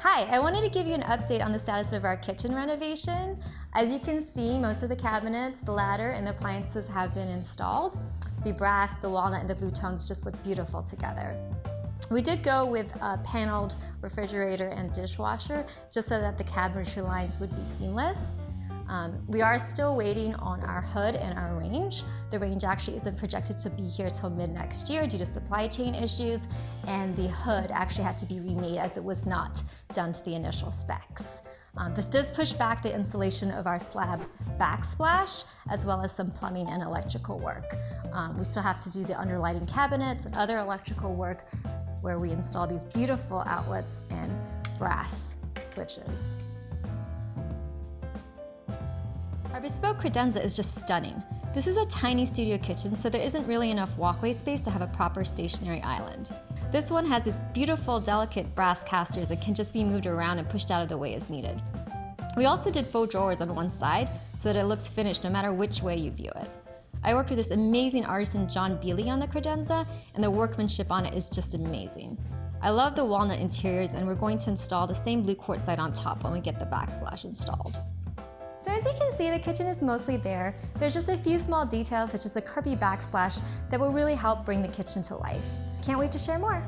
Hi, I wanted to give you an update on the status of our kitchen renovation. As you can see, most of the cabinets, the ladder, and the appliances have been installed. The brass, the walnut, and the blue tones just look beautiful together. We did go with a paneled refrigerator and dishwasher just so that the cabinetry lines would be seamless. We are still waiting on our hood and our range. The range actually isn't projected to be here till mid next year due to supply chain issues, and the hood actually had to be remade as it was not done to the initial specs. This does push back the installation of our slab backsplash, as well as some plumbing and electrical work. We still have to do the underlighting cabinets and other electrical work where we install these beautiful outlets and brass switches. Our bespoke credenza is just stunning. This is a tiny studio kitchen, so there isn't really enough walkway space to have a proper stationary island. This one has these beautiful, delicate brass casters and can just be moved around and pushed out of the way as needed. We also did faux drawers on one side so that it looks finished no matter which way you view it. I worked with this amazing artisan John Beely on the credenza, and the workmanship on it is just amazing. I love the walnut interiors, and we're going to install the same blue quartzite on top when we get the backsplash installed. So as you can see, the kitchen is mostly there. There's just a few small details such as a curvy backsplash that will really help bring the kitchen to life. Can't wait to share more.